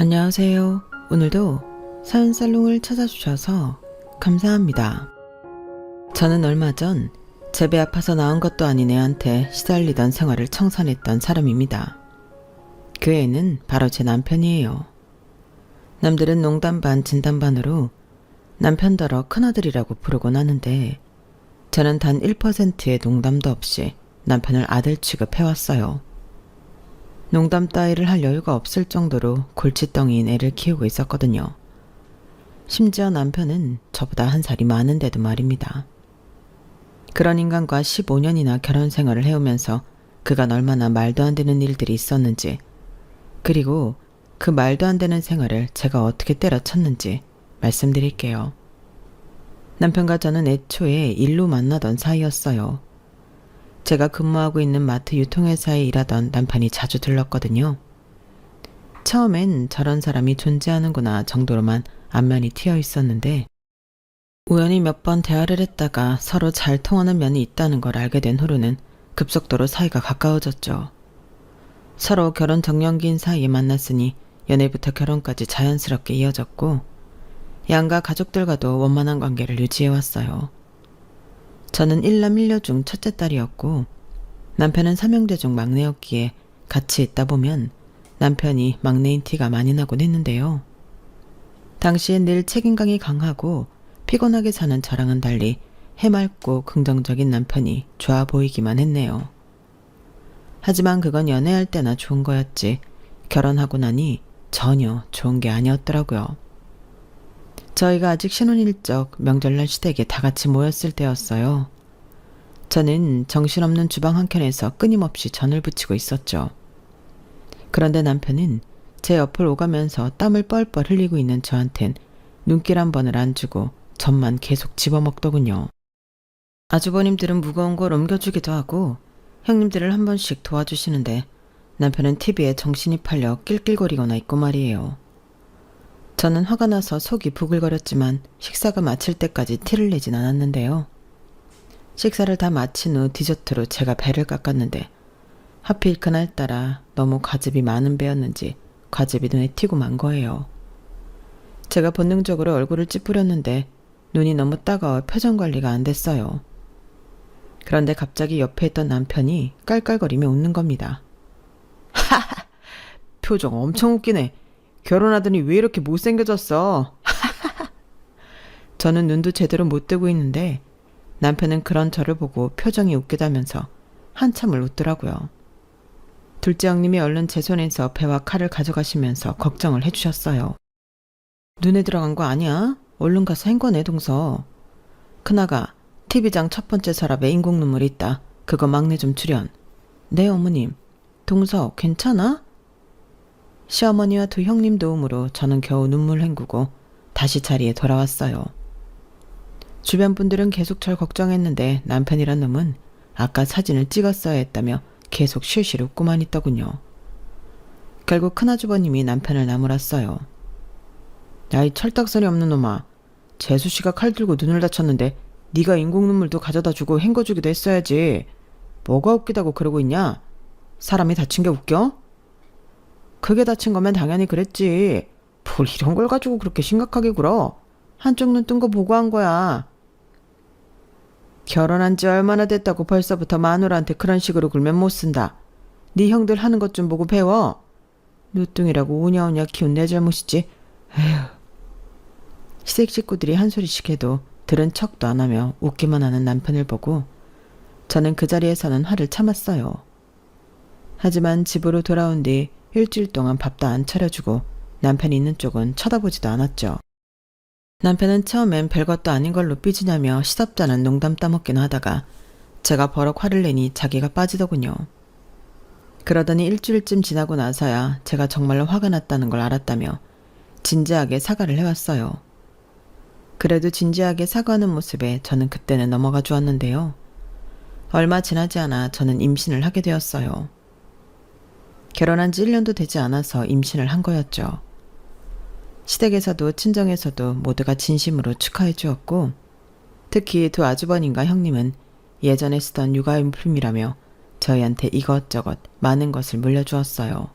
안녕하세요. 오늘도 사연살롱을 찾아주셔서 감사합니다. 저는 얼마 전 제 배 아파서 나온 것도 아닌 애한테 시달리던 생활을 청산했던 사람입니다. 그 애는 바로 제 남편이에요. 남들은 농담 반 진담 반으로 남편더러 큰아들이라고 부르곤 하는데 저는 단 1%의 농담도 없이 남편을 아들 취급해왔어요. 농담 따위를 할 여유가 없을 정도로 골칫덩이인 애를 키우고 있었거든요. 심지어 남편은 저보다 한 살이 많은데도 말입니다. 그런 인간과 15년이나 결혼 생활을 해오면서 그간 얼마나 말도 안 되는 일들이 있었는지, 그리고 그 말도 안 되는 생활을 제가 어떻게 때려쳤는지 말씀드릴게요. 남편과 저는 애초에 일로 만나던 사이였어요. 제가 근무하고 있는 마트 유통회사에 일하던 남편이 자주 들렀거든요. 처음엔 저런 사람이 존재하는구나 정도로만 안면이 트여 있었는데 우연히 몇 번 대화를 했다가 서로 잘 통하는 면이 있다는 걸 알게 된 후로는 급속도로 사이가 가까워졌죠. 서로 결혼 정년기인 사이에 만났으니 연애부터 결혼까지 자연스럽게 이어졌고 양가 가족들과도 원만한 관계를 유지해왔어요. 저는 1남 1녀 중 첫째 딸이었고 남편은 3형제 중 막내였기에 같이 있다 보면 남편이 막내인 티가 많이 나곤 했는데요. 당시엔 늘 책임감이 강하고 피곤하게 사는 저랑은 달리 해맑고 긍정적인 남편이 좋아 보이기만 했네요. 하지만 그건 연애할 때나 좋은 거였지 결혼하고 나니 전혀 좋은 게 아니었더라고요. 저희가 아직 신혼일적 명절날 시댁에 다 같이 모였을 때였어요. 저는 정신없는 주방 한켠에서 끊임없이 전을 부치고 있었죠. 그런데 남편은 제 옆을 오가면서 땀을 뻘뻘 흘리고 있는 저한텐 눈길 한 번을 안 주고 전만 계속 집어먹더군요. 아주버님들은 무거운 걸 옮겨주기도 하고 형님들을 한 번씩 도와주시는데 남편은 TV에 정신이 팔려 낄낄거리거나 있고 말이에요. 저는 화가 나서 속이 부글거렸지만 식사가 마칠 때까지 티를 내진 않았는데요. 식사를 다 마친 후 디저트로 제가 배를 깎았는데 하필 그날따라 너무 과즙이 많은 배였는지 과즙이 눈에 튀고 만 거예요. 제가 본능적으로 얼굴을 찌푸렸는데 눈이 너무 따가워 표정 관리가 안 됐어요. 그런데 갑자기 옆에 있던 남편이 깔깔거리며 웃는 겁니다. 하하! 표정 엄청 웃기네. 결혼하더니 왜 이렇게 못생겨졌어? 저는 눈도 제대로 못 뜨고 있는데 남편은 그런 저를 보고 표정이 웃기다면서 한참을 웃더라고요. 둘째 형님이 얼른 제 손에서 배와 칼을 가져가시면서 걱정을 해주셨어요. 눈에 들어간 거 아니야? 얼른 가서 헹궈내 동서. 큰아가 TV장 첫 번째 서랍에 인공 눈물이 있다. 그거 막내 좀 출연. 네 어머님. 동서 괜찮아? 시어머니와 두 형님 도움으로 저는 겨우 눈물 헹구고 다시 자리에 돌아왔어요. 주변 분들은 계속 절 걱정했는데 남편이란 놈은 아까 사진을 찍었어야 했다며 계속 실실 웃고만 있더군요. 결국 큰아주버님이 남편을 나무랐어요. 야, 이 철딱선이 없는 놈아. 재수씨가 칼 들고 눈을 다쳤는데 네가 인공 눈물도 가져다 주고 헹궈주기도 했어야지. 뭐가 웃기다고 그러고 있냐? 사람이 다친 게 웃겨? 크게 다친 거면 당연히 그랬지. 뭘 이런 걸 가지고 그렇게 심각하게 굴어. 한쪽 눈 뜬 거 보고 한 거야. 결혼한 지 얼마나 됐다고 벌써부터 마누라한테 그런 식으로 굴면 못 쓴다. 네 형들 하는 것 좀 보고 배워. 누뚱이라고 우냐우냐 키운 내 잘못이지. 에휴. 시댁 식구들이 한 소리씩 해도 들은 척도 안 하며 웃기만 하는 남편을 보고 저는 그 자리에서는 화를 참았어요. 하지만 집으로 돌아온 뒤 일주일 동안 밥도 안 차려주고 남편이 있는 쪽은 쳐다보지도 않았죠. 남편은 처음엔 별것도 아닌 걸로 삐지냐며 시덥잖은 농담 따먹긴 하다가 제가 버럭 화를 내니 자기가 빠지더군요. 그러더니 일주일쯤 지나고 나서야 제가 정말로 화가 났다는 걸 알았다며 진지하게 사과를 해왔어요. 그래도 진지하게 사과하는 모습에 저는 그때는 넘어가 주었는데요. 얼마 지나지 않아 저는 임신을 하게 되었어요. 결혼한 지 1년도 되지 않아서 임신을 한 거였죠. 시댁에서도 친정에서도 모두가 진심으로 축하해 주었고 특히 두 아주버님과 형님은 예전에 쓰던 육아용품이라며 저희한테 이것저것 많은 것을 물려주었어요.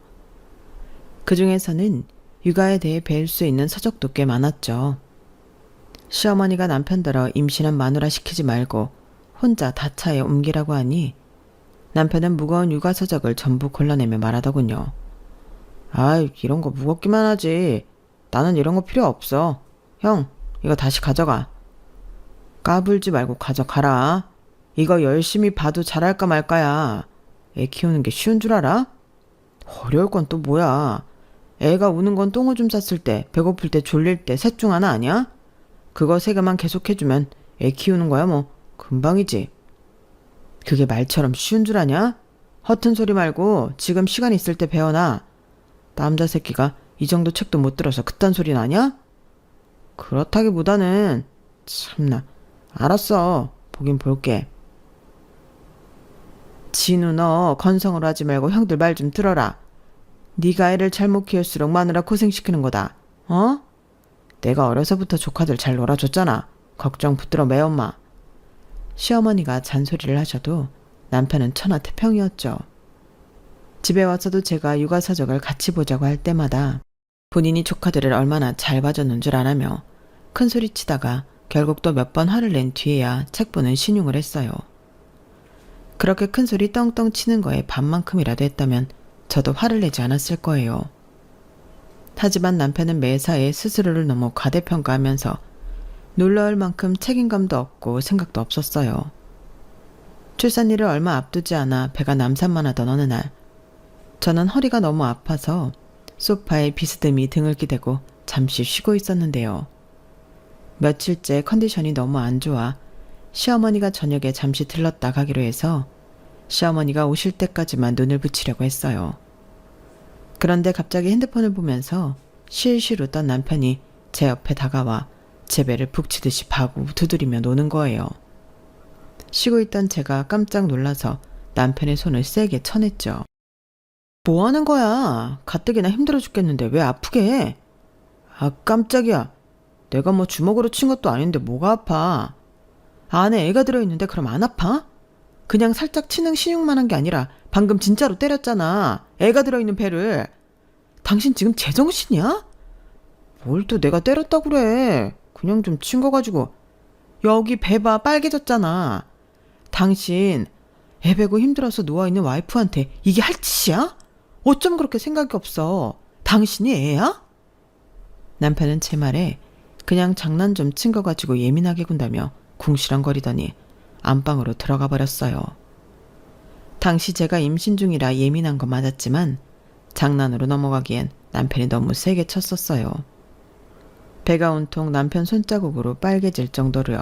그 중에서는 육아에 대해 배울 수 있는 서적도 꽤 많았죠. 시어머니가 남편더러 임신한 마누라 시키지 말고 혼자 다차에 옮기라고 하니 남편은 무거운 육아 서적을 전부 골라내며 말하더군요. 아이, 이런 거 무겁기만 하지. 나는 이런 거 필요 없어. 형, 이거 다시 가져가. 까불지 말고 가져가라. 이거 열심히 봐도 잘할까 말까야. 애 키우는 게 쉬운 줄 알아? 어려울 건 또 뭐야. 애가 우는 건 똥오줌 쌌을 때, 배고플 때, 졸릴 때 셋 중 하나 아니야? 그거 세 개만 계속해주면 애 키우는 거야 뭐 금방이지. 그게 말처럼 쉬운 줄 아냐? 허튼 소리 말고 지금 시간 있을 때 배워놔. 남자 새끼가 이 정도 책도 못 들어서 그딴 소리 나냐? 그렇다기보다는 참나. 알았어. 보긴 볼게. 진우, 너 건성으로 하지 말고 형들 말 좀 들어라. 네가 애를 잘못 키울수록 마누라 고생시키는 거다. 어? 내가 어려서부터 조카들 잘 놀아줬잖아. 걱정 붙들어 매엄마. 시어머니가 잔소리를 하셔도 남편은 천하태평이었죠. 집에 와서도 제가 육아서적을 같이 보자고 할 때마다 본인이 조카들을 얼마나 잘 봐줬는 줄 아라며 큰소리치다가 결국 또 몇 번 화를 낸 뒤에야 책 보는 신용을 했어요. 그렇게 큰소리 떵떵 치는 거에 반만큼이라도 했다면 저도 화를 내지 않았을 거예요. 하지만 남편은 매사에 스스로를 너무 과대평가하면서 놀라울 만큼 책임감도 없고 생각도 없었어요. 출산일을 얼마 앞두지 않아 배가 남산만 하던 어느 날, 저는 허리가 너무 아파서 소파에 비스듬히 등을 기대고 잠시 쉬고 있었는데요. 며칠째 컨디션이 너무 안 좋아 시어머니가 저녁에 잠시 들렀다 가기로 해서 시어머니가 오실 때까지만 눈을 붙이려고 했어요. 그런데 갑자기 핸드폰을 보면서 실실 웃던 남편이 제 옆에 다가와 제 배를 북치듯이 파고 두드리며 노는 거예요. 쉬고 있던 제가 깜짝 놀라서 남편의 손을 세게 쳐냈죠. 뭐 하는 거야? 가뜩이나 힘들어 죽겠는데 왜 아프게 해? 아, 깜짝이야. 내가 뭐 주먹으로 친 것도 아닌데 뭐가 아파? 안에 애가 들어있는데 그럼 안 아파? 그냥 살짝 치는 신용만 한 게 아니라 방금 진짜로 때렸잖아. 애가 들어있는 배를. 당신 지금 제정신이야? 뭘 또 내가 때렸다고 그래. 그냥 좀 친 거 가지고. 여기 배 봐, 빨개졌잖아. 당신 애 베고 힘들어서 누워있는 와이프한테 이게 할 짓이야? 어쩜 그렇게 생각이 없어. 당신이 애야? 남편은 제 말에 그냥 장난 좀 친 거 가지고 예민하게 군다며 궁시렁거리더니 안방으로 들어가 버렸어요. 당시 제가 임신 중이라 예민한 거 맞았지만 장난으로 넘어가기엔 남편이 너무 세게 쳤었어요. 배가 온통 남편 손자국으로 빨개질 정도로요.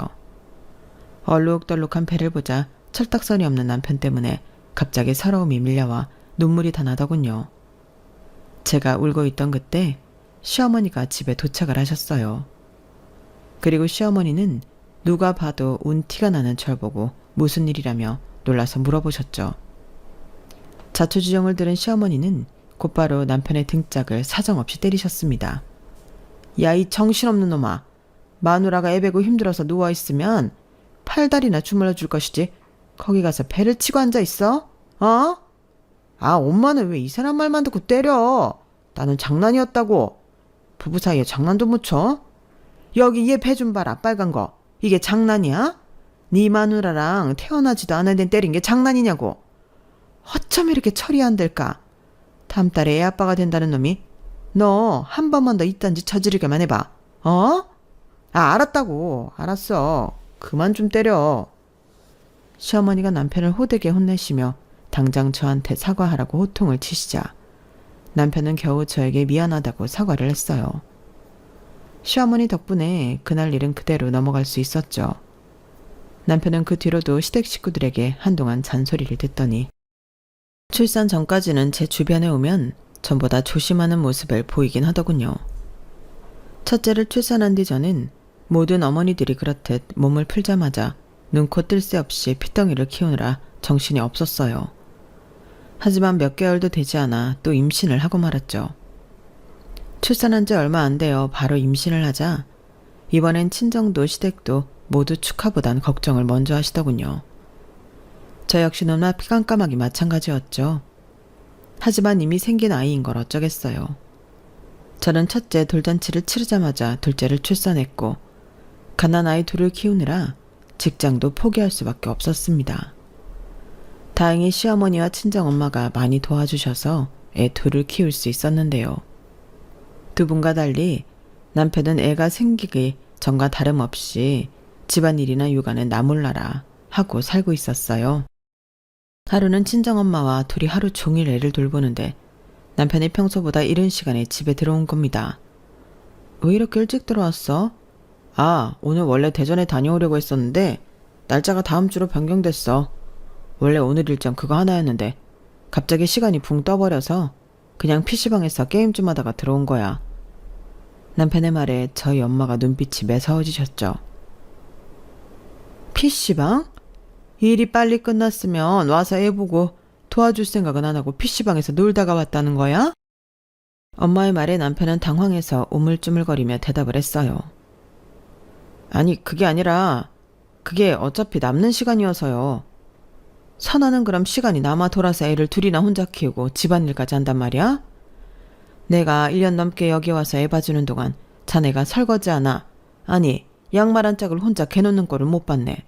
얼룩덜룩한 배를 보자 철딱선이 없는 남편 때문에 갑자기 서러움이 밀려와 눈물이 다 나더군요. 제가 울고 있던 그때 시어머니가 집에 도착을 하셨어요. 그리고 시어머니는 누가 봐도 운 티가 나는 절 보고 무슨 일이라며 놀라서 물어보셨죠. 자초지종을 들은 시어머니는 곧바로 남편의 등짝을 사정없이 때리셨습니다. 야, 이 정신없는 놈아. 마누라가 애 베고 힘들어서 누워있으면 팔다리나 주물러 줄 것이지. 거기 가서 배를 치고 앉아있어? 어? 아, 엄마는 왜 이 사람 말만 듣고 때려? 나는 장난이었다고. 부부 사이에 장난도 못 쳐? 여기 얘 배 좀 봐라, 빨간 거. 이게 장난이야? 네 마누라랑 태어나지도 않은 애 때린 게 장난이냐고. 어쩜 이렇게 처리 안 될까? 다음 달에 애 아빠가 된다는 놈이 너 한 번만 더 이딴 짓 저지르게만 해봐. 어? 아, 알았다고. 알았어. 그만 좀 때려. 시어머니가 남편을 호되게 혼내시며 당장 저한테 사과하라고 호통을 치시자 남편은 겨우 저에게 미안하다고 사과를 했어요. 시어머니 덕분에 그날 일은 그대로 넘어갈 수 있었죠. 남편은 그 뒤로도 시댁 식구들에게 한동안 잔소리를 듣더니 출산 전까지는 제 주변에 오면 전보다 조심하는 모습을 보이긴 하더군요. 첫째를 출산한 뒤 저는 모든 어머니들이 그렇듯 몸을 풀자마자 눈코 뜰 새 없이 핏덩이를 키우느라 정신이 없었어요. 하지만 몇 개월도 되지 않아 또 임신을 하고 말았죠. 출산한 지 얼마 안 되어 바로 임신을 하자 이번엔 친정도 시댁도 모두 축하보단 걱정을 먼저 하시더군요. 저 역시 눈앞이 깜깜하기 마찬가지였죠. 하지만 이미 생긴 아이인 걸 어쩌겠어요. 저는 첫째 돌잔치를 치르자마자 둘째를 출산했고 갓난아이 둘을 키우느라 직장도 포기할 수밖에 없었습니다. 다행히 시어머니와 친정엄마가 많이 도와주셔서 애 둘을 키울 수 있었는데요. 두 분과 달리 남편은 애가 생기기 전과 다름없이 집안일이나 육아는 나 몰라라 하고 살고 있었어요. 하루는 친정엄마와 둘이 하루 종일 애를 돌보는데 남편이 평소보다 이른 시간에 집에 들어온 겁니다. 왜 이렇게 일찍 들어왔어? 아, 오늘 원래 대전에 다녀오려고 했었는데 날짜가 다음 주로 변경됐어. 원래 오늘 일정 그거 하나였는데 갑자기 시간이 붕 떠버려서 그냥 PC방에서 게임 좀 하다가 들어온 거야. 남편의 말에 저희 엄마가 눈빛이 매서워지셨죠. PC방? 일이 빨리 끝났으면 와서 애 보고 도와줄 생각은 안 하고 PC방에서 놀다가 왔다는 거야? 엄마의 말에 남편은 당황해서 우물쭈물거리며 대답을 했어요. 아니, 그게 아니라 그게 어차피 남는 시간이어서요. 선아는 그럼 시간이 남아 돌아서 애를 둘이나 혼자 키우고 집안일까지 한단 말이야? 내가 1년 넘게 여기 와서 애 봐주는 동안 자네가 설거지 하나, 아니 양말 한 짝을 혼자 개놓는 꼴을 못 봤네.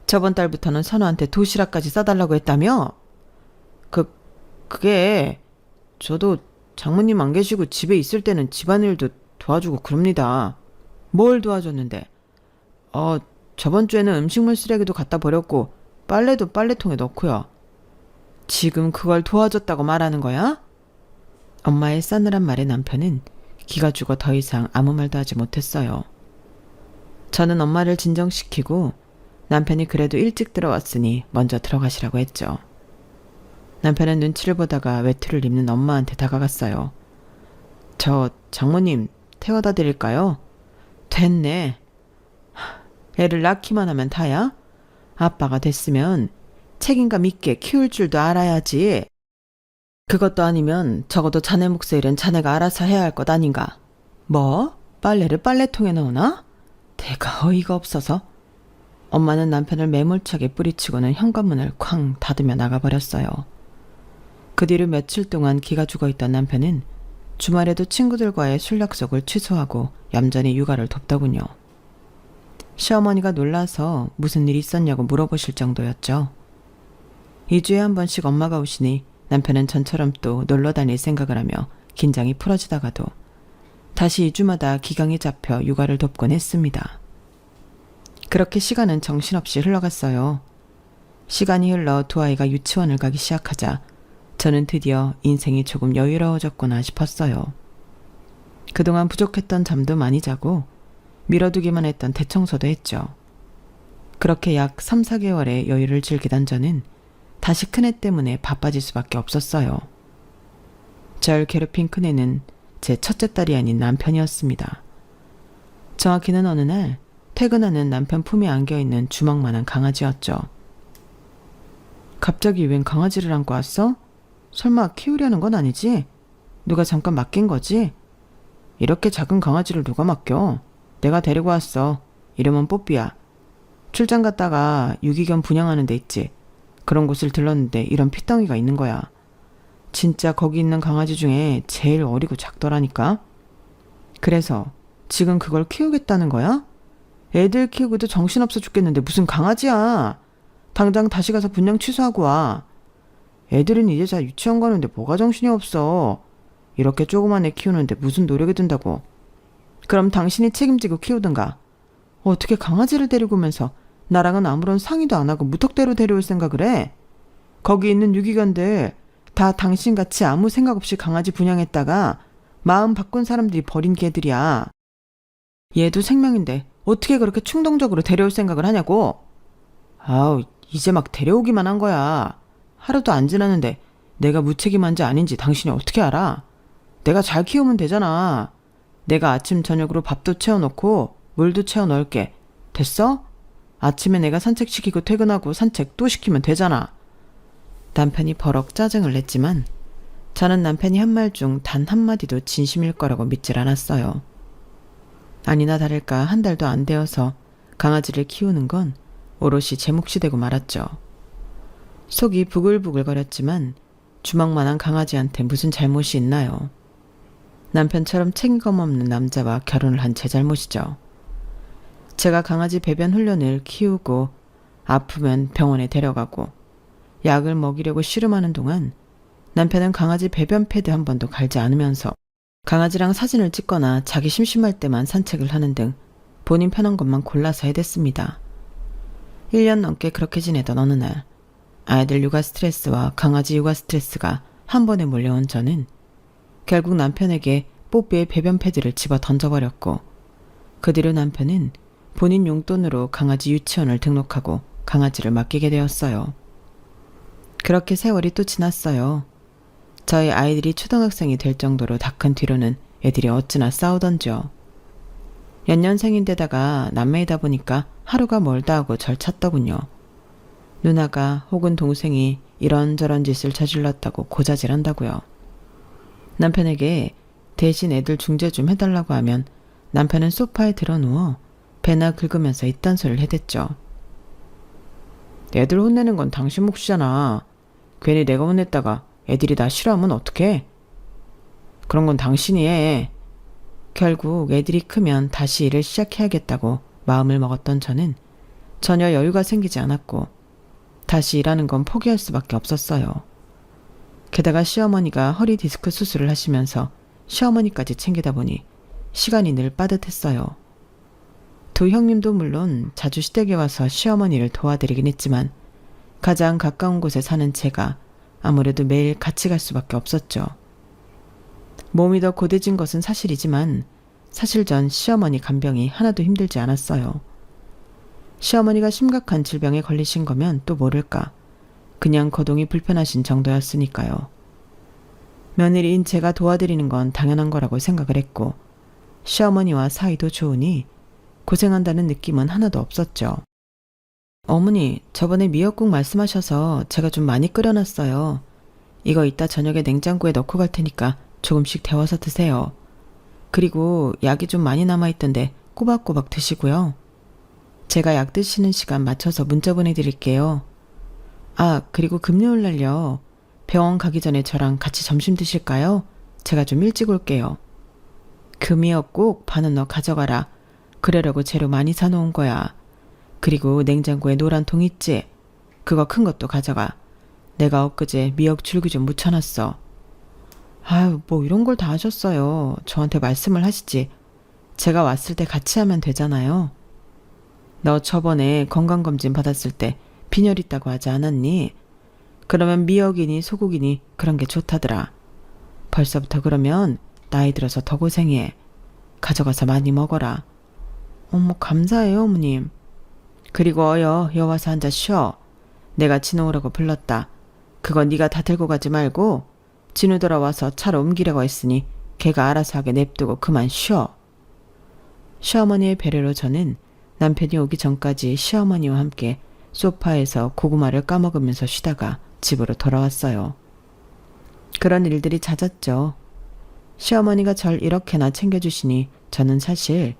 저번 달부터는 선아한테 도시락까지 싸달라고 했다며? 그게 저도 장모님 안 계시고 집에 있을 때는 집안일도 도와주고 그럽니다. 뭘 도와줬는데? 저번 주에는 음식물 쓰레기도 갖다 버렸고 빨래도 빨래통에 넣고요. 지금 그걸 도와줬다고 말하는 거야? 엄마의 싸늘한 말에 남편은 기가 죽어 더 이상 아무 말도 하지 못했어요. 저는 엄마를 진정시키고 남편이 그래도 일찍 들어왔으니 먼저 들어가시라고 했죠. 남편은 눈치를 보다가 외투를 입는 엄마한테 다가갔어요. 저 장모님 태워다 드릴까요? 됐네. 애를 낳기만 하면 다야? 아빠가 됐으면 책임감 있게 키울 줄도 알아야지. 그것도 아니면 적어도 자네 몫의 일은 자네가 알아서 해야 할 것 아닌가? 뭐? 빨래를 빨래통에 넣으나? 대가 어이가 없어서. 엄마는 남편을 매몰차게 뿌리치고는 현관문을 쾅 닫으며 나가버렸어요. 그 뒤로 며칠 동안 기가 죽어있던 남편은 주말에도 친구들과의 술 약속을 취소하고 얌전히 육아를 돕더군요. 시어머니가 놀라서 무슨 일이 있었냐고 물어보실 정도였죠. 2주에 한 번씩 엄마가 오시니 남편은 전처럼 또 놀러 다닐 생각을 하며 긴장이 풀어지다가도 다시 2주마다 기강이 잡혀 육아를 돕곤 했습니다. 그렇게 시간은 정신없이 흘러갔어요. 시간이 흘러 두 아이가 유치원을 가기 시작하자 저는 드디어 인생이 조금 여유로워졌구나 싶었어요. 그동안 부족했던 잠도 많이 자고 미뤄두기만 했던 대청소도 했죠. 그렇게 약 3, 4개월의 여유를 즐기던 저는 다시 큰애 때문에 바빠질 수밖에 없었어요. 절 괴롭힌 큰애는 제 첫째 딸이 아닌 남편이었습니다. 정확히는 어느 날 퇴근하는 남편 품에 안겨있는 주먹만한 강아지였죠. 갑자기 웬 강아지를 안고 왔어? 설마 키우려는 건 아니지? 누가 잠깐 맡긴 거지? 이렇게 작은 강아지를 누가 맡겨? 내가 데리고 왔어. 이름은 뽀삐야. 출장 갔다가 유기견 분양하는 데 있지. 그런 곳을 들렀는데 이런 피덩이가 있는 거야. 진짜 거기 있는 강아지 중에 제일 어리고 작더라니까. 그래서 지금 그걸 키우겠다는 거야? 애들 키우고도 정신없어 죽겠는데 무슨 강아지야. 당장 다시 가서 분양 취소하고 와. 애들은 이제 다 유치원 가는데 뭐가 정신이 없어. 이렇게 조그만 애 키우는데 무슨 노력이 든다고. 그럼 당신이 책임지고 키우든가. 어떻게 강아지를 데리고 오면서 나랑은 아무런 상의도 안 하고 무턱대로 데려올 생각을 해? 거기 있는 유기견들 다 당신같이 아무 생각 없이 강아지 분양했다가 마음 바꾼 사람들이 버린 개들이야. 얘도 생명인데 어떻게 그렇게 충동적으로 데려올 생각을 하냐고. 아우, 이제 막 데려오기만 한 거야. 하루도 안 지났는데 내가 무책임한지 아닌지 당신이 어떻게 알아? 내가 잘 키우면 되잖아. 내가 아침 저녁으로 밥도 채워놓고 물도 채워 넣을게. 됐어? 아침에 내가 산책시키고 퇴근하고 산책 또 시키면 되잖아. 남편이 버럭 짜증을 냈지만 저는 남편이 한 말 중 단 한마디도 진심일 거라고 믿질 않았어요. 아니나 다를까 한 달도 안 되어서 강아지를 키우는 건 오롯이 제 몫이 되고 말았죠. 속이 부글부글거렸지만 주먹만한 강아지한테 무슨 잘못이 있나요? 남편처럼 책임감 없는 남자와 결혼을 한 제 잘못이죠. 제가 강아지 배변 훈련을 키우고 아프면 병원에 데려가고 약을 먹이려고 씨름하는 동안 남편은 강아지 배변 패드 한 번도 갈지 않으면서 강아지랑 사진을 찍거나 자기 심심할 때만 산책을 하는 등 본인 편한 것만 골라서 해댔습니다. 1년 넘게 그렇게 지내던 어느 날 아이들 육아 스트레스와 강아지 육아 스트레스가 한 번에 몰려온 저는 결국 남편에게 뽀삐의 배변 패드를 집어 던져버렸고 그 뒤로 남편은 본인 용돈으로 강아지 유치원을 등록하고 강아지를 맡기게 되었어요. 그렇게 세월이 또 지났어요. 저희 아이들이 초등학생이 될 정도로 다 큰 뒤로는 애들이 어찌나 싸우던지요. 연년생인데다가 남매이다 보니까 하루가 멀다 하고 절 찾더군요. 누나가 혹은 동생이 이런저런 짓을 저질렀다고 고자질한다고요. 남편에게 대신 애들 중재 좀 해달라고 하면 남편은 소파에 드러누워 배나 긁으면서 이딴 소리를 해댔죠. 애들 혼내는 건 당신 몫이잖아. 괜히 내가 혼냈다가 애들이 나 싫어하면 어떡해? 그런 건 당신이 해. 결국 애들이 크면 다시 일을 시작해야겠다고 마음을 먹었던 저는 전혀 여유가 생기지 않았고 다시 일하는 건 포기할 수밖에 없었어요. 게다가 시어머니가 허리 디스크 수술을 하시면서 시어머니까지 챙기다 보니 시간이 늘 빠듯했어요. 두 형님도 물론 자주 시댁에 와서 시어머니를 도와드리긴 했지만 가장 가까운 곳에 사는 제가 아무래도 매일 같이 갈 수밖에 없었죠. 몸이 더 고대진 것은 사실이지만 사실 전 시어머니 간병이 하나도 힘들지 않았어요. 시어머니가 심각한 질병에 걸리신 거면 또 모를까. 그냥 거동이 불편하신 정도였으니까요. 며느리인 제가 도와드리는 건 당연한 거라고 생각을 했고 시어머니와 사이도 좋으니 고생한다는 느낌은 하나도 없었죠. 어머니, 저번에 미역국 말씀하셔서 제가 좀 많이 끓여놨어요. 이거 이따 저녁에 냉장고에 넣고 갈 테니까 조금씩 데워서 드세요. 그리고 약이 좀 많이 남아있던데 꼬박꼬박 드시고요. 제가 약 드시는 시간 맞춰서 문자 보내드릴게요. 아, 그리고 금요일 날요. 병원 가기 전에 저랑 같이 점심 드실까요? 제가 좀 일찍 올게요. 금이었꼭 반은 너 가져가라. 그러려고 재료 많이 사놓은 거야. 그리고 냉장고에 노란 통 있지? 그거 큰 것도 가져가. 내가 엊그제 미역 줄기 좀 묻혀놨어. 아유, 뭐 이런 걸 다 하셨어요. 저한테 말씀을 하시지. 제가 왔을 때 같이 하면 되잖아요. 너 저번에 건강검진 받았을 때 빈혈 있다고 하지 않았니? 그러면 미역이니 소고기니 그런 게 좋다더라. 벌써부터 그러면 나이 들어서 더 고생해. 가져가서 많이 먹어라. 어머, 감사해요, 어머님. 그리고 여와서 앉아 쉬어. 내가 진호 오라고 불렀다. 그거 네가 다 들고 가지 말고 진우 돌아와서 차로 옮기려고 했으니 걔가 알아서 하게 냅두고 그만 쉬어. 시어머니의 배려로 저는 남편이 오기 전까지 시어머니와 함께 소파에서 고구마를 까먹으면서 쉬다가 집으로 돌아왔어요. 그런 일들이 잦았죠. 시어머니가 절 이렇게나 챙겨주시니 저는 사실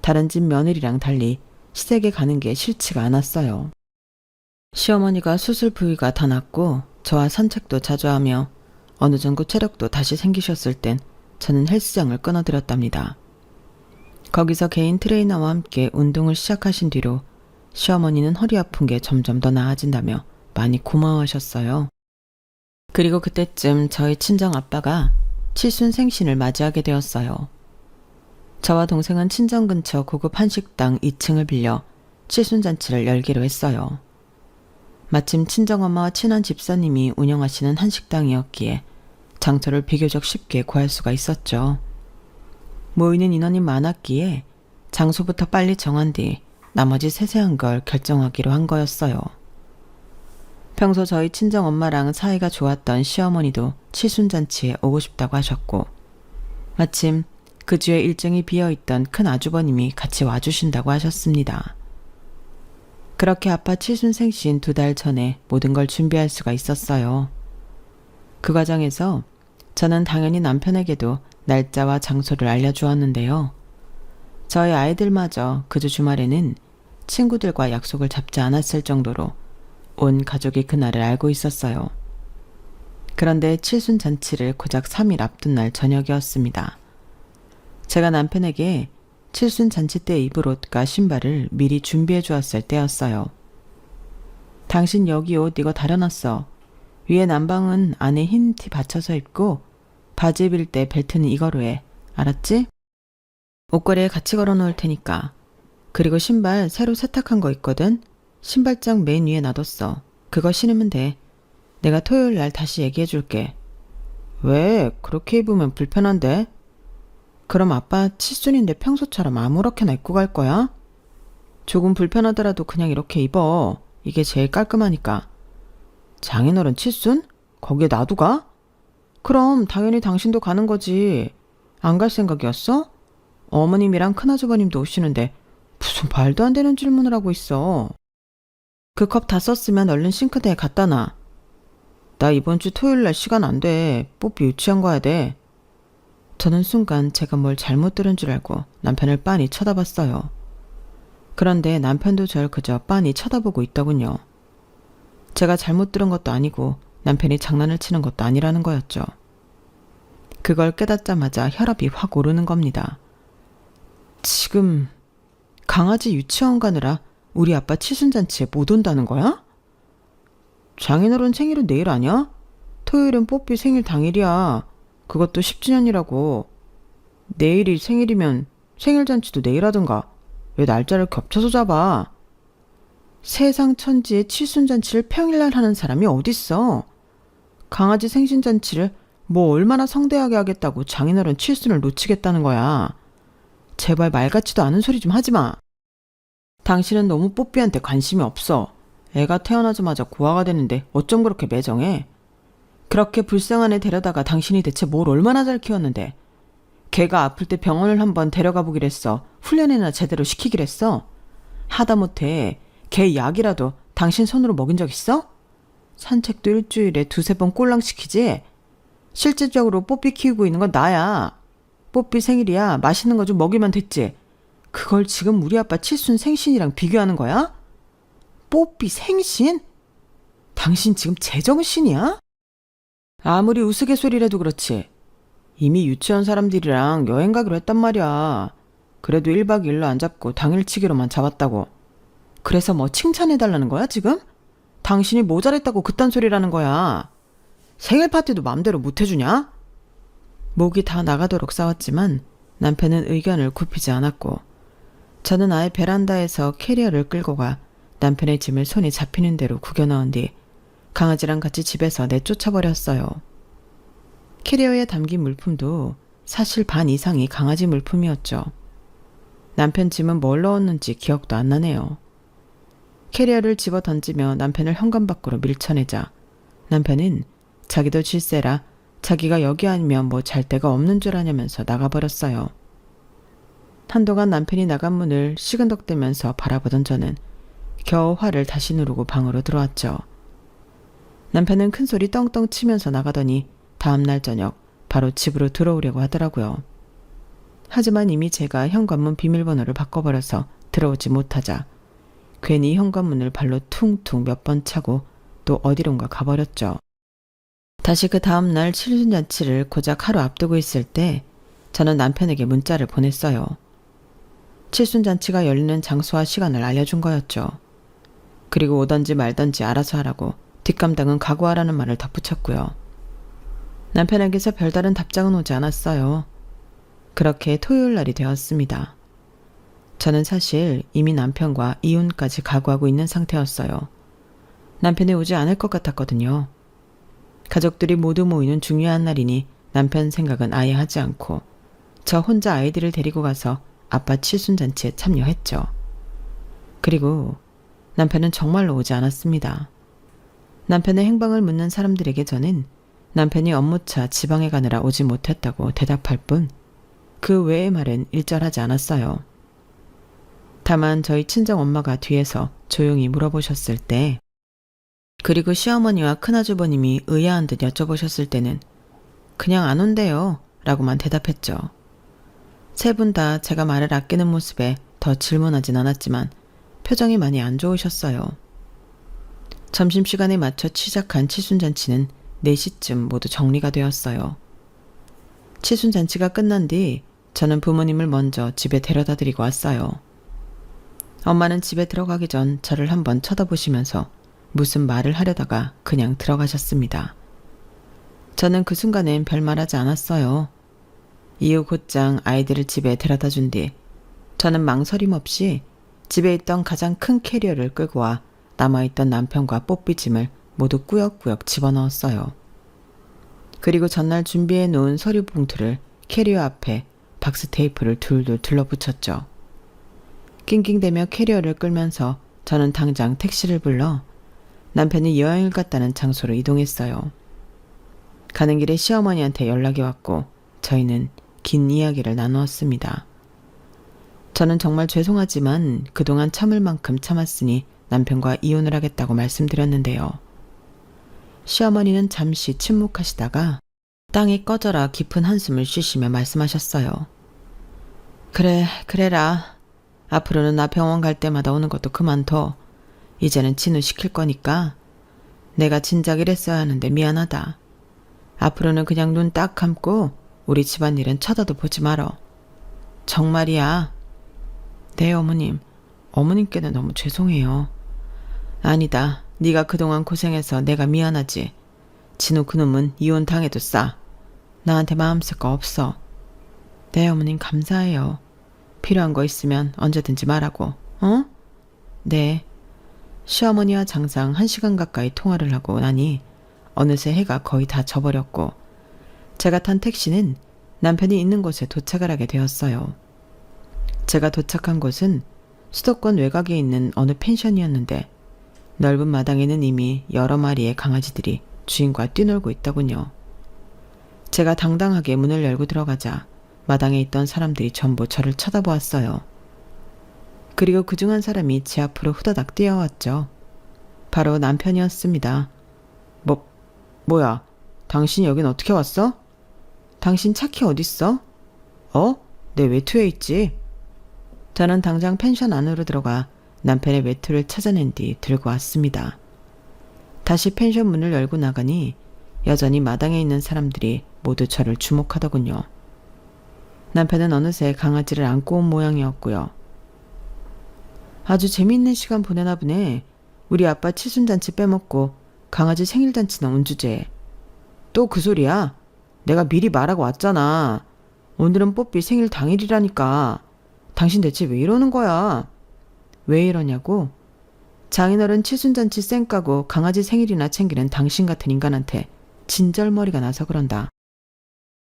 다른 집 며느리랑 달리 시댁에 가는 게 싫지가 않았어요. 시어머니가 수술 부위가 다 낫고 저와 산책도 자주 하며 어느 정도 체력도 다시 생기셨을 땐 저는 헬스장을 끊어들였답니다. 거기서 개인 트레이너와 함께 운동을 시작하신 뒤로 시어머니는 허리 아픈 게 점점 더 나아진다며 많이 고마워하셨어요. 그리고 그때쯤 저희 친정 아빠가 칠순 생신을 맞이하게 되었어요. 저와 동생은 친정 근처 고급 한식당 2층을 빌려 칠순잔치를 열기로 했어요. 마침 친정엄마와 친한 집사님이 운영하시는 한식당이었기에 장소를 비교적 쉽게 구할 수가 있었죠. 모이는 인원이 많았기에 장소부터 빨리 정한 뒤 나머지 세세한 걸 결정하기로 한 거였어요. 평소 저희 친정엄마랑 사이가 좋았던 시어머니도 칠순잔치에 오고 싶다고 하셨고 마침 그 주에 일정이 비어있던 큰 아주버님이 같이 와주신다고 하셨습니다. 그렇게 아빠 칠순 생신 2달 전에 모든 걸 준비할 수가 있었어요. 그 과정에서 저는 당연히 남편에게도 날짜와 장소를 알려주었는데요. 저희 아이들마저 그 주 주말에는 친구들과 약속을 잡지 않았을 정도로 온 가족이 그날을 알고 있었어요. 그런데 칠순 잔치를 고작 3일 앞둔 날 저녁이었습니다. 제가 남편에게 칠순잔치 때 입을 옷과 신발을 미리 준비해 주었을 때였어요. 당신 여기 옷 이거 다려놨어. 위에 남방은 안에 흰 티 받쳐서 입고 바지 입을 때 벨트는 이거로 해. 알았지? 옷걸이에 같이 걸어 놓을 테니까. 그리고 신발 새로 세탁한 거 있거든? 신발장 맨 위에 놔뒀어. 그거 신으면 돼. 내가 토요일 날 다시 얘기해 줄게. 왜? 그렇게 입으면 불편한데? 그럼 아빠 칠순인데 평소처럼 아무렇게나 입고 갈 거야? 조금 불편하더라도 그냥 이렇게 입어. 이게 제일 깔끔하니까. 장인어른 칠순? 거기에 나도 가? 그럼 당연히 당신도 가는 거지. 안 갈 생각이었어? 어머님이랑 큰아주버님도 오시는데 무슨 말도 안 되는 질문을 하고 있어. 그 컵 다 썼으면 얼른 싱크대에 갖다 놔. 나 이번 주 토요일 날 시간 안 돼. 뽀삐 유치원 가야 돼. 저는 순간 제가 뭘 잘못 들은 줄 알고 남편을 빤히 쳐다봤어요. 그런데 남편도 절 그저 빤히 쳐다보고 있더군요. 제가 잘못 들은 것도 아니고 남편이 장난을 치는 것도 아니라는 거였죠. 그걸 깨닫자마자 혈압이 확 오르는 겁니다. 지금 강아지 유치원 가느라 우리 아빠 칠순잔치에 못 온다는 거야? 장인어른 생일은 내일 아니야? 토요일은 뽀삐 생일 당일이야. 그것도 10주년이라고. 내일이 생일이면 생일잔치도 내일 하든가. 왜 날짜를 겹쳐서 잡아? 세상 천지에 칠순잔치를 평일날 하는 사람이 어딨어? 강아지 생신잔치를 뭐 얼마나 성대하게 하겠다고 장인어른 칠순을 놓치겠다는 거야. 제발 말 같지도 않은 소리 좀 하지 마. 당신은 너무 뽀삐한테 관심이 없어. 애가 태어나자마자 고아가 되는데 어쩜 그렇게 매정해? 그렇게 불쌍한 애 데려다가 당신이 대체 뭘 얼마나 잘 키웠는데. 걔가 아플 때 병원을 한번 데려가 보기로 했어. 훈련이나 제대로 시키기로 했어. 하다못해 걔 약이라도 당신 손으로 먹인 적 있어? 산책도 일주일에 2-3번 꼴랑 시키지? 실질적으로 뽀삐 키우고 있는 건 나야. 뽀삐 생일이야. 맛있는 거 좀 먹이면 됐지. 그걸 지금 우리 아빠 칠순 생신이랑 비교하는 거야? 뽀삐 생신? 당신 지금 제정신이야? 아무리 우스갯소리라도 그렇지. 이미 유치원 사람들이랑 여행 가기로 했단 말이야. 그래도 1박 2일로 안 잡고 당일치기로만 잡았다고. 그래서 뭐 칭찬해달라는 거야 지금? 당신이 모자랬다고 그딴 소리라는 거야. 생일 파티도 맘대로 못 해주냐? 목이 다 나가도록 싸웠지만 남편은 의견을 굽히지 않았고 저는 아예 베란다에서 캐리어를 끌고 가 남편의 짐을 손이 잡히는 대로 구겨 넣은 뒤 강아지랑 같이 집에서 내쫓아버렸어요. 캐리어에 담긴 물품도 사실 반 이상이 강아지 물품이었죠. 남편 짐은 뭘 넣었는지 기억도 안 나네요. 캐리어를 집어 던지며 남편을 현관 밖으로 밀쳐내자 남편은 자기도 질세라 자기가 여기 아니면 뭐 잘 데가 없는 줄 아냐면서 나가버렸어요. 한동안 남편이 나간 문을 시근덕대면서 바라보던 저는 겨우 화를 다시 누르고 방으로 들어왔죠. 남편은 큰소리 떵떵 치면서 나가더니 다음날 저녁 바로 집으로 들어오려고 하더라고요. 하지만 이미 제가 현관문 비밀번호를 바꿔버려서 들어오지 못하자 괜히 현관문을 발로 퉁퉁 몇 번 차고 또 어디론가 가버렸죠. 다시 그 다음날 칠순잔치를 고작 하루 앞두고 있을 때 저는 남편에게 문자를 보냈어요. 칠순잔치가 열리는 장소와 시간을 알려준 거였죠. 그리고 오던지 말던지 알아서 하라고 뒷감당은 각오하라는 말을 덧붙였고요. 남편에게서 별다른 답장은 오지 않았어요. 그렇게 토요일 날이 되었습니다. 저는 사실 이미 남편과 이혼까지 각오하고 있는 상태였어요. 남편이 오지 않을 것 같았거든요. 가족들이 모두 모이는 중요한 날이니 남편 생각은 아예 하지 않고 저 혼자 아이들을 데리고 가서 아빠 칠순잔치에 참여했죠. 그리고 남편은 정말로 오지 않았습니다. 남편의 행방을 묻는 사람들에게 저는 남편이 업무차 지방에 가느라 오지 못했다고 대답할 뿐 그 외의 말은 일절하지 않았어요. 다만 저희 친정엄마가 뒤에서 조용히 물어보셨을 때 그리고 시어머니와 큰아주버님이 의아한 듯 여쭤보셨을 때는 그냥 안 온대요 라고만 대답했죠. 세 분 다 제가 말을 아끼는 모습에 더 질문하진 않았지만 표정이 많이 안 좋으셨어요. 점심시간에 맞춰 시작한 칠순잔치는 4시쯤 모두 정리가 되었어요. 칠순잔치가 끝난 뒤 저는 부모님을 먼저 집에 데려다 드리고 왔어요. 엄마는 집에 들어가기 전 저를 한번 쳐다보시면서 무슨 말을 하려다가 그냥 들어가셨습니다. 저는 그 순간엔 별말하지 않았어요. 이후 곧장 아이들을 집에 데려다 준 뒤 저는 망설임 없이 집에 있던 가장 큰 캐리어를 끌고 와 남아있던 남편과 뽀삐 짐을 모두 꾸역꾸역 집어넣었어요. 그리고 전날 준비해 놓은 서류 봉투를 캐리어 앞에 박스 테이프를 둘둘 둘러붙였죠. 낑낑대며 캐리어를 끌면서 저는 당장 택시를 불러 남편이 여행을 갔다는 장소로 이동했어요. 가는 길에 시어머니한테 연락이 왔고 저희는 긴 이야기를 나누었습니다. 저는 정말 죄송하지만 그동안 참을 만큼 참았으니 남편과 이혼을 하겠다고 말씀드렸는데요. 시어머니는 잠시 침묵하시다가 땅이 꺼져라 깊은 한숨을 쉬시며 말씀하셨어요. 그래라. 앞으로는 나 병원 갈 때마다 오는 것도 그만둬. 이제는 진우 시킬 거니까. 내가 진작 이랬어야 하는데 미안하다. 앞으로는 그냥 눈 딱 감고 우리 집안일은 쳐다도 보지 말어. 정말이야. 네, 어머님. 어머님께는 너무 죄송해요. 아니다. 네가 그동안 고생해서 내가 미안하지. 진우 그놈은 이혼 당해도 싸. 나한테 마음 쓸 거 없어. 네, 어머님 감사해요. 필요한 거 있으면 언제든지 말하고. 어? 네. 시어머니와 장상 1시간 가까이 통화를 하고 나니 어느새 해가 거의 다 져버렸고 제가 탄 택시는 남편이 있는 곳에 도착을 하게 되었어요. 제가 도착한 곳은 수도권 외곽에 있는 어느 펜션이었는데 넓은 마당에는 이미 여러 마리의 강아지들이 주인과 뛰놀고 있더군요. 제가 당당하게 문을 열고 들어가자 마당에 있던 사람들이 전부 저를 쳐다보았어요. 그리고 그중 한 사람이 제 앞으로 후다닥 뛰어왔죠. 바로 남편이었습니다. 뭐야? 당신이 여긴 어떻게 왔어? 당신 차키 어딨어? 내 외투에 있지. 저는 당장 펜션 안으로 들어가 남편의 외투를 찾아낸 뒤 들고 왔습니다. 다시 펜션 문을 열고 나가니 여전히 마당에 있는 사람들이 모두 저를 주목하더군요. 남편은 어느새 강아지를 안고 온 모양이었고요. 아주 재미있는 시간 보내나 보네. 우리 아빠 칠순잔치 빼먹고 강아지 생일잔치나 온 주제에. 또 그 소리야? 내가 미리 말하고 왔잖아. 오늘은 뽀삐 생일 당일이라니까. 당신 대체 왜 이러는 거야? 왜 이러냐고? 장인어른 칠순잔치 쌩 까고 강아지 생일이나 챙기는 당신 같은 인간한테 진절머리가 나서 그런다.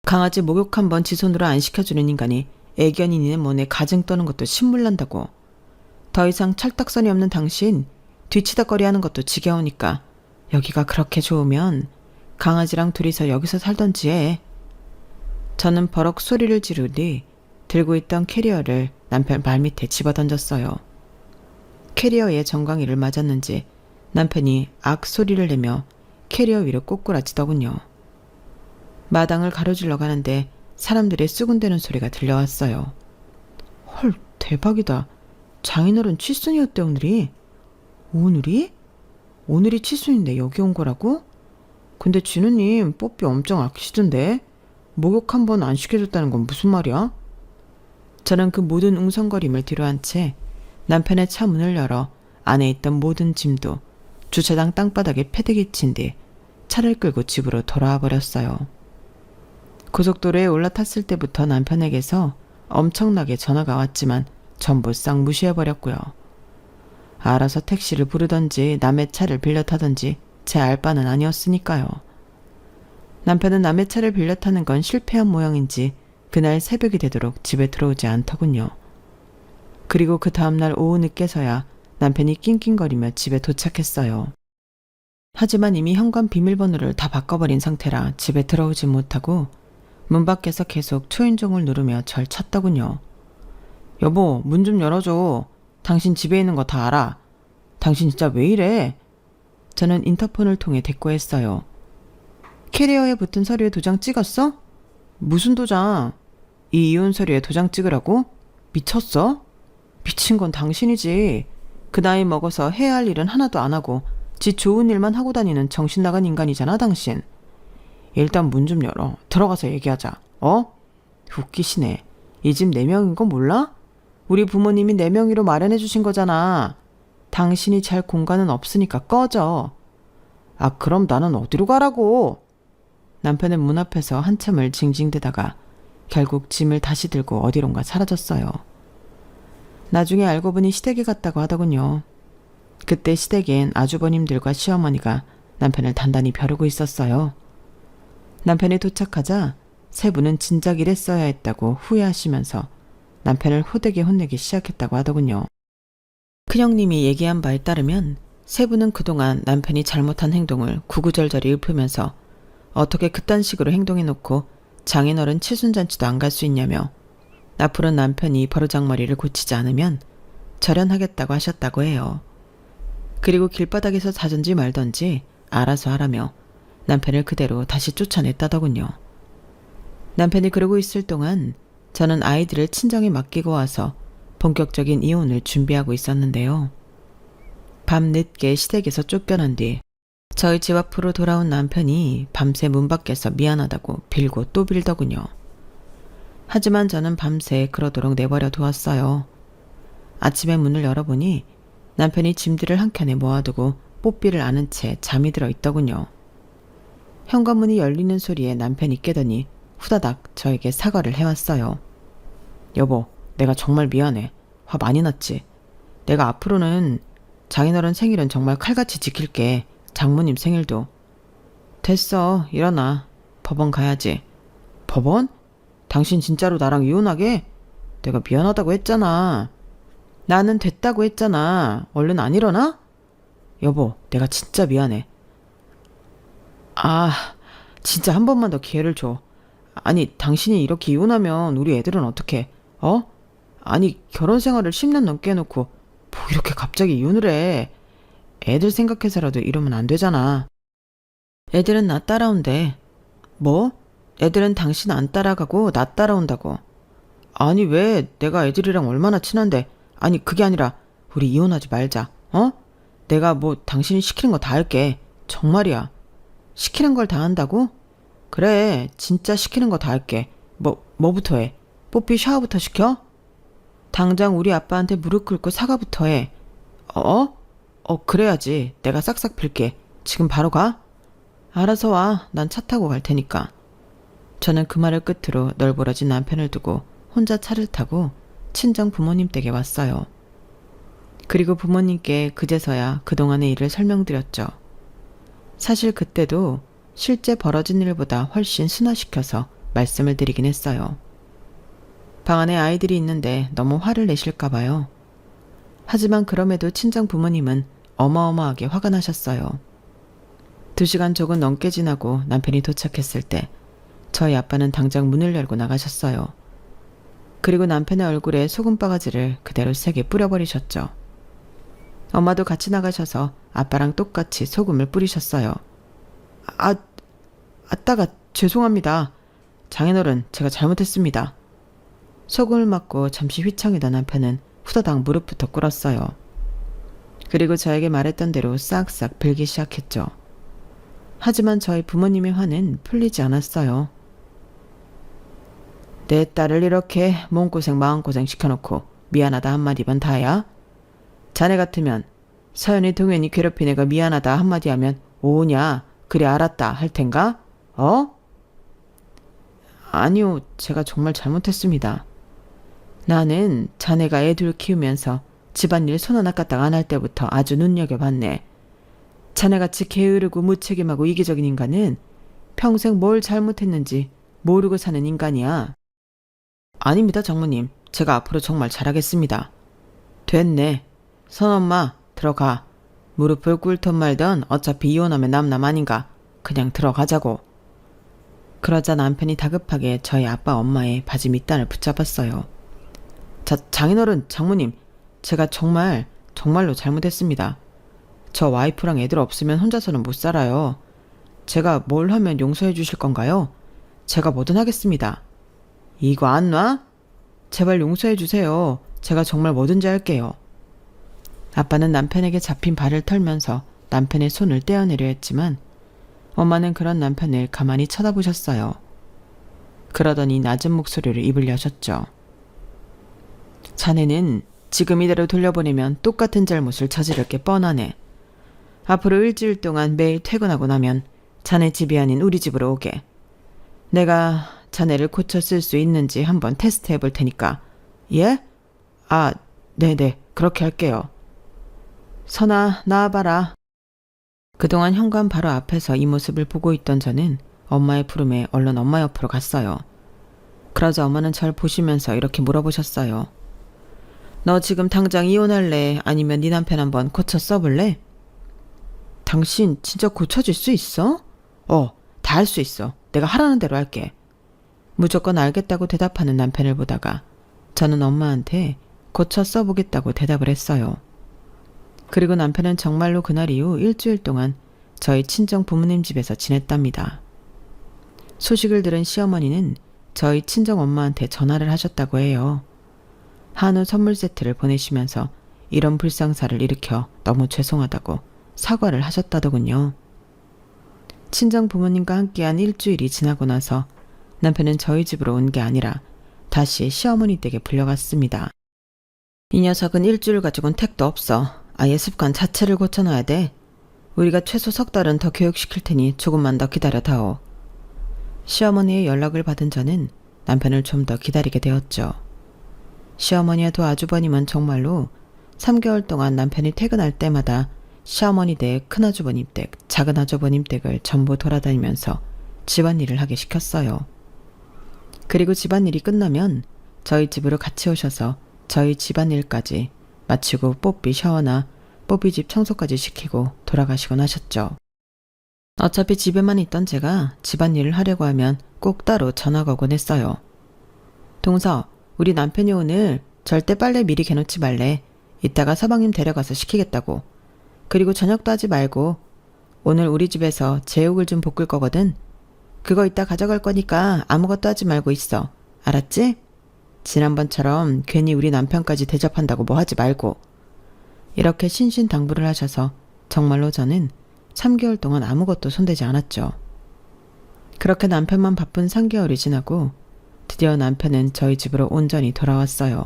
강아지 목욕 한번 지 손으로 안 시켜주는 인간이 애견인이네 뭐네 가증 떠는 것도 신물난다고. 더 이상 철딱선이 없는 당신 뒤치다거리 하는 것도 지겨우니까 여기가 그렇게 좋으면 강아지랑 둘이서 여기서 살던지 해. 저는 버럭 소리를 지르니 들고 있던 캐리어를 남편 발밑에 집어던졌어요. 캐리어에 정강이를 맞았는지 남편이 악 소리를 내며 캐리어 위로 꼬꾸라지더군요. 마당을 가로질러 가는데 사람들의 수군대는 소리가 들려왔어요. 헐, 대박이다. 장인어른 칠순이었대 오늘이. 오늘이? 오늘이 칠순인데 여기 온 거라고? 근데 진우님 뽀삐 엄청 아끼시던데 목욕 한 번 안 시켜줬다는 건 무슨 말이야? 저는 그 모든 웅성거림을 뒤로한 채 남편의 차 문을 열어 안에 있던 모든 짐도 주차장 땅바닥에 패대기 친 뒤 차를 끌고 집으로 돌아와 버렸어요. 고속도로에 올라탔을 때부터 남편에게서 엄청나게 전화가 왔지만 전부 싹 무시해버렸고요. 알아서 택시를 부르던지 남의 차를 빌려 타던지 제 알 바는 아니었으니까요. 남편은 남의 차를 빌려 타는 건 실패한 모양인지 그날 새벽이 되도록 집에 들어오지 않더군요. 그리고 그 다음날 오후 늦게서야 남편이 낑낑거리며 집에 도착했어요. 하지만 이미 현관 비밀번호를 다 바꿔버린 상태라 집에 들어오지 못하고 문 밖에서 계속 초인종을 누르며 절 찾더군요. 여보, 문 좀 열어줘. 당신 집에 있는 거 다 알아. 당신 진짜 왜 이래? 저는 인터폰을 통해 대꾸했어요. 캐리어에 붙은 서류에 도장 찍었어? 무슨 도장? 이 이혼 서류에 도장 찍으라고? 미쳤어? 미친 건 당신이지. 그 나이 먹어서 해야 할 일은 하나도 안 하고 지 좋은 일만 하고 다니는 정신 나간 인간이잖아 당신. 일단 문 좀 열어. 들어가서 얘기하자. 웃기시네. 이 집 4명인 거 몰라? 우리 부모님이 4명이로 마련해 주신 거잖아. 당신이 잘 공간은 없으니까 꺼져. 아, 그럼 나는 어디로 가라고? 남편은 문 앞에서 한참을 징징대다가 결국 짐을 다시 들고 어디론가 사라졌어요. 나중에 알고 보니 시댁에 갔다고 하더군요. 그때 시댁엔 아주버님들과 시어머니가 남편을 단단히 벼르고 있었어요. 남편이 도착하자 세 분은 진작 이랬어야 했다고 후회하시면서 남편을 호되게 혼내기 시작했다고 하더군요. 큰형님이 얘기한 바에 따르면 세 분은 그동안 남편이 잘못한 행동을 구구절절히 읊으면서 어떻게 그딴 식으로 행동해놓고 장인어른 칠순잔치도 안 갈 수 있냐며 앞으로 남편이 버르장머리를 고치지 않으면 절연하겠다고 하셨다고 해요. 그리고 길바닥에서 자든지 말든지 알아서 하라며 남편을 그대로 다시 쫓아냈다더군요. 남편이 그러고 있을 동안 저는 아이들을 친정에 맡기고 와서 본격적인 이혼을 준비하고 있었는데요. 밤 늦게 시댁에서 쫓겨난 뒤 저희 집 앞으로 돌아온 남편이 밤새 문 밖에서 미안하다고 빌고 또 빌더군요. 하지만 저는 밤새 그러도록 내버려 두었어요. 아침에 문을 열어보니 남편이 짐들을 한켠에 모아두고 뽀삐를 아는 채 잠이 들어 있더군요. 현관문이 열리는 소리에 남편이 깨더니 후다닥 저에게 사과를 해왔어요. 여보, 내가 정말 미안해. 화 많이 났지? 내가 앞으로는 장인어른 생일은 정말 칼같이 지킬게. 장모님 생일도. 됐어, 일어나. 법원 가야지. 법원? 당신 진짜로 나랑 이혼하게? 내가 미안하다고 했잖아. 나는 됐다고 했잖아. 얼른 안 일어나? 여보, 내가 진짜 미안해. 아, 진짜 한 번만 더 기회를 줘. 아니, 당신이 이렇게 이혼하면 우리 애들은 어떡해? 아니, 결혼 생활을 10년 넘게 해놓고 뭐 이렇게 갑자기 이혼을 해. 애들 생각해서라도 이러면 안 되잖아. 애들은 나 따라온대. 뭐? 애들은 당신 안 따라가고 나 따라온다고. 아니, 왜? 내가 애들이랑 얼마나 친한데. 아니, 그게 아니라 우리 이혼하지 말자. 내가 뭐 당신이 시키는 거 다 할게. 정말이야. 시키는 걸 다 한다고? 그래, 진짜 시키는 거 다 할게. 뭐부터 해? 뽀삐 샤워부터 시켜? 당장 우리 아빠한테 무릎 꿇고 사과부터 해. 그래야지. 내가 싹싹 빌게. 지금 바로 가? 알아서 와. 난 차 타고 갈 테니까. 저는 그 말을 끝으로 널브러진 남편을 두고 혼자 차를 타고 친정 부모님 댁에 왔어요. 그리고 부모님께 그제서야 그동안의 일을 설명드렸죠. 사실 그때도 실제 벌어진 일보다 훨씬 순화시켜서 말씀을 드리긴 했어요. 방 안에 아이들이 있는데 너무 화를 내실까 봐요. 하지만 그럼에도 친정 부모님은 어마어마하게 화가 나셨어요. 2시간 조금 넘게 지나고 남편이 도착했을 때 저희 아빠는 당장 문을 열고 나가셨어요. 그리고 남편의 얼굴에 소금 바가지를 그대로 세게 뿌려버리셨죠. 엄마도 같이 나가셔서 아빠랑 똑같이 소금을 뿌리셨어요. 아따가 죄송합니다. 장인어른, 제가 잘못했습니다. 소금을 맞고 잠시 휘청이던 남편은 후다닥 무릎부터 꿇었어요. 그리고 저에게 말했던 대로 싹싹 빌기 시작했죠. 하지만 저희 부모님의 화는 풀리지 않았어요. 내 딸을 이렇게 몸고생 마음고생 시켜놓고 미안하다 한마디만 다야? 자네 같으면 서연이 동현이 괴롭힌 애가 미안하다 한마디 하면 오냐 그래 알았다 할 텐가? 아니요, 제가 정말 잘못했습니다. 나는 자네가 애 둘 키우면서 집안일 손 하나 까딱 안 할 때부터 아주 눈여겨봤네. 자네같이 게으르고 무책임하고 이기적인 인간은 평생 뭘 잘못했는지 모르고 사는 인간이야. 아닙니다, 장모님. 제가 앞으로 정말 잘하겠습니다. 됐네. 선엄마, 들어가. 무릎을 꿇던 말던 어차피 이혼하면 남남 아닌가. 그냥 들어가자고. 그러자 남편이 다급하게 저희 아빠 엄마의 바지 밑단을 붙잡았어요. 장인어른, 장모님, 제가 정말로 잘못했습니다. 저 와이프랑 애들 없으면 혼자서는 못 살아요. 제가 뭘 하면 용서해 주실 건가요? 제가 뭐든 하겠습니다. 이거 안 놔? 제발 용서해 주세요. 제가 정말 뭐든지 할게요. 아빠는 남편에게 잡힌 발을 털면서 남편의 손을 떼어내려 했지만 엄마는 그런 남편을 가만히 쳐다보셨어요. 그러더니 낮은 목소리로 입을 여셨죠. 자네는 지금 이대로 돌려보내면 똑같은 잘못을 저지를 게 뻔하네. 앞으로 일주일 동안 매일 퇴근하고 나면 자네 집이 아닌 우리 집으로 오게. 내가 자네를 고쳐 쓸 수 있는지 한번 테스트 해볼 테니까. 예? 아, 네네. 그렇게 할게요. 선아, 나와봐라. 그동안 현관 바로 앞에서 이 모습을 보고 있던 저는 엄마의 부름에 얼른 엄마 옆으로 갔어요. 그러자 엄마는 절 보시면서 이렇게 물어보셨어요. 너 지금 당장 이혼할래? 아니면 네 남편 한번 고쳐 써볼래? 당신 진짜 고쳐줄 수 있어? 다 할 수 있어. 내가 하라는 대로 할게. 무조건 알겠다고 대답하는 남편을 보다가 저는 엄마한테 고쳐 써보겠다고 대답을 했어요. 그리고 남편은 정말로 그날 이후 일주일 동안 저희 친정 부모님 집에서 지냈답니다. 소식을 들은 시어머니는 저희 친정 엄마한테 전화를 하셨다고 해요. 한우 선물 세트를 보내시면서 이런 불상사를 일으켜 너무 죄송하다고 사과를 하셨다더군요. 친정 부모님과 함께한 일주일이 지나고 나서 남편은 저희 집으로 온 게 아니라 다시 시어머니 댁에 불려갔습니다. 이 녀석은 일주일 가지고는 택도 없어. 아예 습관 자체를 고쳐놔야 돼. 우리가 최소 석 달은 더 교육시킬 테니 조금만 더 기다려다오. 시어머니의 연락을 받은 저는 남편을 좀 더 기다리게 되었죠. 시어머니와 두 아주버님은 정말로 3개월 동안 남편이 퇴근할 때마다 시어머니 댁, 큰아주버님 댁, 작은아주버님 댁을 전부 돌아다니면서 집안일을 하게 시켰어요. 그리고 집안일이 끝나면 저희 집으로 같이 오셔서 저희 집안일까지 마치고 뽀삐 샤워나 뽀삐 집 청소까지 시키고 돌아가시곤 하셨죠. 어차피 집에만 있던 제가 집안일을 하려고 하면 꼭 따로 전화가 오곤 했어요. 동서, 우리 남편이 오늘 절대 빨래 미리 개놓지 말래. 이따가 서방님 데려가서 시키겠다고. 그리고 저녁도 하지 말고 오늘 우리 집에서 제육을 좀 볶을 거거든. 그거 이따 가져갈 거니까 아무것도 하지 말고 있어. 알았지? 지난번처럼 괜히 우리 남편까지 대접한다고 뭐 하지 말고. 이렇게 신신당부를 하셔서 정말로 저는 3개월 동안 아무것도 손대지 않았죠. 그렇게 남편만 바쁜 3개월이 지나고 드디어 남편은 저희 집으로 온전히 돌아왔어요.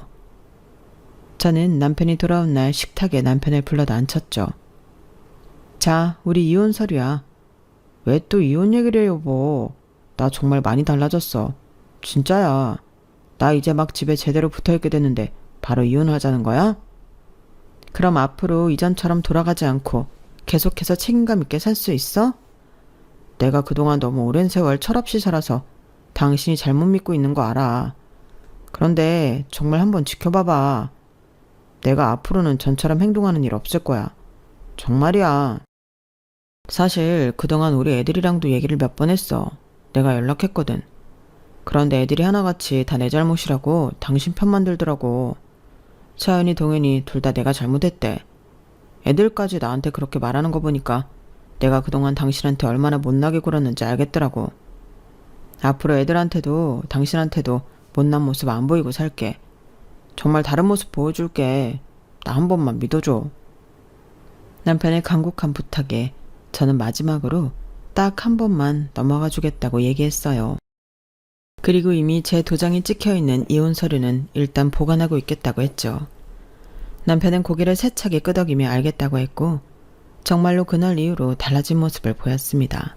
저는 남편이 돌아온 날 식탁에 남편을 불러다 앉혔죠. 자, 우리 이혼 서류야. 왜 또 이혼 얘기를 해요, 여보. 나 정말 많이 달라졌어. 진짜야. 나 이제 막 집에 제대로 붙어있게 됐는데 바로 이혼하자는 거야? 그럼 앞으로 이전처럼 돌아가지 않고 계속해서 책임감 있게 살 수 있어? 내가 그동안 너무 오랜 세월 철없이 살아서 당신이 잘못 믿고 있는 거 알아. 그런데 정말 한번 지켜봐봐. 내가 앞으로는 전처럼 행동하는 일 없을 거야. 정말이야. 사실 그동안 우리 애들이랑도 얘기를 몇 번 했어. 내가 연락했거든. 그런데 애들이 하나같이 다 내 잘못이라고 당신 편만 들더라고. 차연이 동현이 둘 다 내가 잘못했대. 애들까지 나한테 그렇게 말하는 거 보니까 내가 그동안 당신한테 얼마나 못나게 굴었는지 알겠더라고. 앞으로 애들한테도 당신한테도 못난 모습 안 보이고 살게. 정말 다른 모습 보여줄게. 나 한 번만 믿어줘. 남편의 간곡한 부탁에 저는 마지막으로 딱 한 번만 넘어가 주겠다고 얘기했어요. 그리고 이미 제 도장이 찍혀있는 이혼 서류는 일단 보관하고 있겠다고 했죠. 남편은 고개를 세차게 끄덕이며 알겠다고 했고 정말로 그날 이후로 달라진 모습을 보였습니다.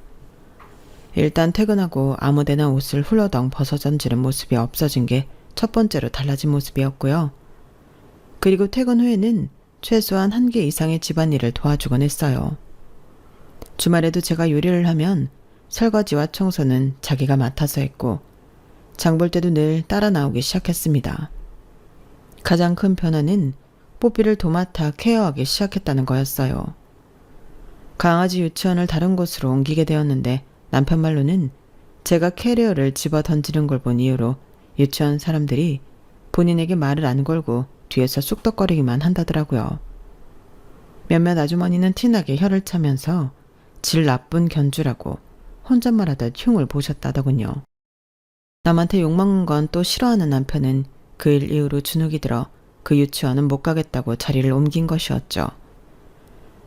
일단 퇴근하고 아무데나 옷을 훌러덩 벗어 던지는 모습이 없어진 게 첫 번째로 달라진 모습이었고요. 그리고 퇴근 후에는 최소한 1개 이상의 집안일을 도와주곤 했어요. 주말에도 제가 요리를 하면 설거지와 청소는 자기가 맡아서 했고 장 볼 때도 늘 따라 나오기 시작했습니다. 가장 큰 변화는 뽀삐를 도맡아 케어하기 시작했다는 거였어요. 강아지 유치원을 다른 곳으로 옮기게 되었는데 남편 말로는 제가 캐리어를 집어 던지는 걸 본 이후로 유치원 사람들이 본인에게 말을 안 걸고 뒤에서 쑥덕거리기만 한다더라고요. 몇몇 아주머니는 티나게 혀를 차면서 질 나쁜 견주라고 혼잣말하다 흉을 보셨다더군요. 남한테 욕먹는 건 또 싫어하는 남편은 그 일 이후로 주눅이 들어 그 유치원은 못 가겠다고 자리를 옮긴 것이었죠.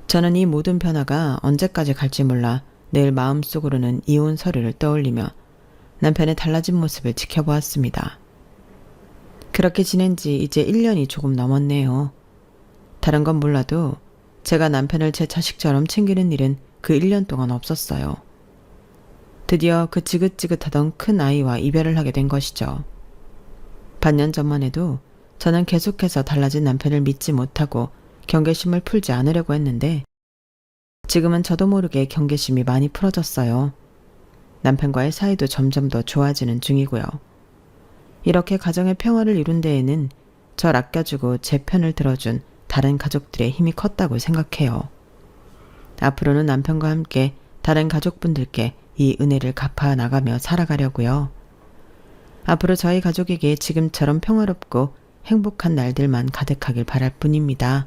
저는 이 모든 변화가 언제까지 갈지 몰라 늘 마음속으로는 이혼 서류를 떠올리며 남편의 달라진 모습을 지켜보았습니다. 그렇게 지낸 지 이제 1년이 조금 넘었네요. 다른 건 몰라도 제가 남편을 제 자식처럼 챙기는 일은 그 1년 동안 없었어요. 드디어 그 지긋지긋하던 큰 아이와 이별을 하게 된 것이죠. 반년 전만 해도 저는 계속해서 달라진 남편을 믿지 못하고 경계심을 풀지 않으려고 했는데 지금은 저도 모르게 경계심이 많이 풀어졌어요. 남편과의 사이도 점점 더 좋아지는 중이고요. 이렇게 가정의 평화를 이룬 데에는 절 아껴주고 제 편을 들어준 다른 가족들의 힘이 컸다고 생각해요. 앞으로는 남편과 함께 다른 가족분들께 이 은혜를 갚아 나가며 살아가려고요. 앞으로 저희 가족에게 지금처럼 평화롭고 행복한 날들만 가득하길 바랄 뿐입니다.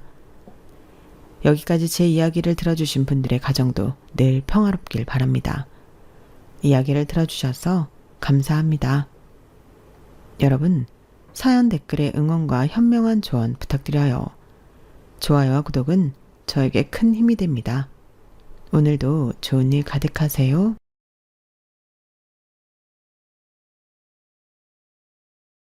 여기까지 제 이야기를 들어주신 분들의 가정도 늘 평화롭길 바랍니다. 이야기를 들어주셔서 감사합니다. 여러분, 사연 댓글에 응원과 현명한 조언 부탁드려요. 좋아요와 구독은 저에게 큰 힘이 됩니다. 오늘도 좋은 일 가득하세요.